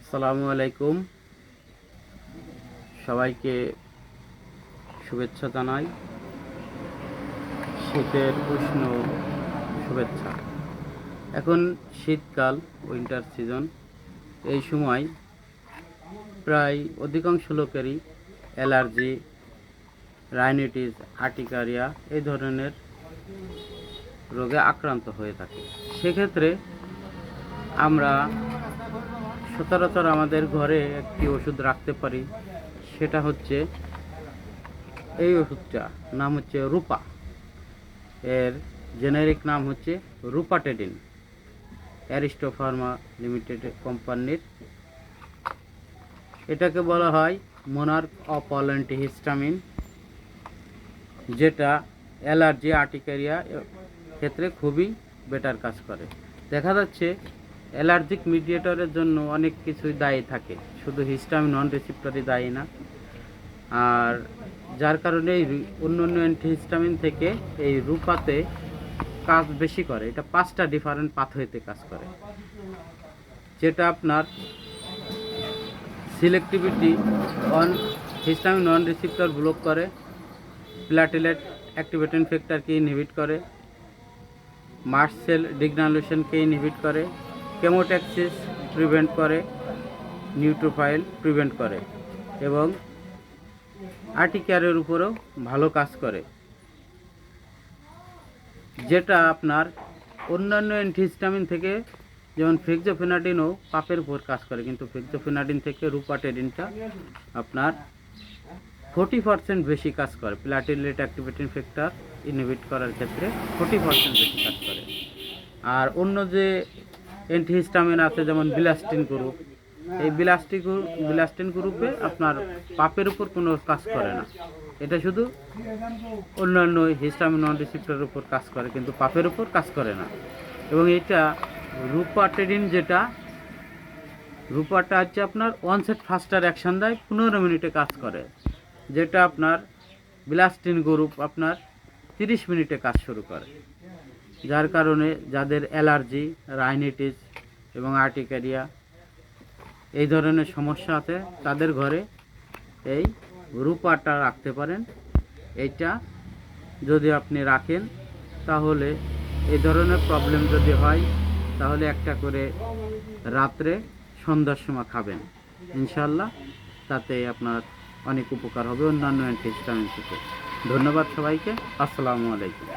আসসালামু আলাইকুম। সবাইকে শুভেচ্ছা জানাই, শীতের উষ্ণ শুভেচ্ছা। এখন শীতকাল, উইন্টার সিজন। এই সময় প্রায় অধিকাংশ লোকেরই অ্যালার্জি, রাইনাইটিস, আর্টিকারিয়া এই ধরনের রোগে আক্রান্ত হয়ে থাকে। সেক্ষেত্রে আমরা সচরাচর আমাদের ঘরে একটি ওষুধ রাখতে পারি, সেটা হচ্ছে এই ওষুধটা নাম হচ্ছে রূপা। এর জেনেরিক নাম হচ্ছে রূপাটেডিন, অ্যারিস্টো ফার্মা লিমিটেড কোম্পানির। এটাকে বলা হয় মোনার্ক অফ অল অ্যান্টিহিস্টামিন, যেটা অ্যালার্জি, আর্টিকারিয়া ক্ষেত্রে খুবই বেটার কাজ করে। দেখা যাচ্ছে অ্যালার্জিক মিডিয়েটরের জন্য অনেক কিছুই দায়ী থাকে, শুধু হিস্টামিন নন রিসিপ্টরই দায়ী না। আর যার কারণে অন্য অন্য অ্যান্টিহিস্টামিন থেকে এই রূপাতে কাজ বেশি করে। এটা 5টা ডিফারেন্ট পাথওয়েতে কাজ করে, যেটা আপনার selectivity on histamine non receptor block করে, প্ল্যাটেলেট অ্যাক্টিভেটিং ফ্যাক্টরকে ইনহিবিট করে, মাস্ট সেল ডিগ্রানুলেশনকে ইনহিবিট করে, কেমোট্যাক্সিস প্রিভেন্ট করে, নিউট্রোফাইল প্রিভেন্ট করে এবং আর্টিকারের উপরেও ভালো কাজ করে। যেটা আপনার অন্যান্য অ্যান্টিহিস্টামিন থেকে, যেমন ফেক্সোফেনাডিনও পাপের উপর কাজ করে, কিন্তু ফেক্সোফেনাডিন থেকে রূপাটেডিনটা আপনার 40% বেশি কাজ করে। প্ল্যাটেলেট অ্যাক্টিভেটিং ফ্যাক্টর ইনহিবিট করার ক্ষেত্রে 40% বেশি কাজ করে। আর অন্য যে অ্যান্টিহিস্টামিন আছে, যেমন বিলাস্টিন গ্রুপ, এই বিলাস্টিন গ্রুপে আপনার পাপের উপর কোনো কাজ করে না। এটা শুধু অন্যান্য হিস্টামিন নন রিসিপ্টরের উপর কাজ করে, কিন্তু পাপের উপর কাজ করে না। এবং এটা রূপাটেডিন, যেটা রূপাটা হচ্ছে আপনার ওয়ানসেট ফাস্টার অ্যাকশন দেয়, 15 মিনিটে কাজ করে। যেটা আপনার বিলাস্টিন গ্রুপ আপনার 30 মিনিটে কাজ শুরু করে। যার কারণে যাদের অ্যালার্জি, রাইনাইটিস এবং আর্টিকারিয়া এই ধরনের সমস্যা আছে, তাদের ঘরে এই রূপাটা রাখতে পারেন। এইটা যদি আপনি রাখেন, তাহলে এই ধরনের প্রবলেম যদি হয়, তাহলে একটা করে রাত্রে সন্ধ্যার সময় খাবেন, ইনশাল্লাহ তাতে আপনার অনেক উপকার হবে অন্যান্য অ্যান্টিহিস্টামিন থেকে। ধন্যবাদ সবাইকে। আসসালামু আলাইকুম।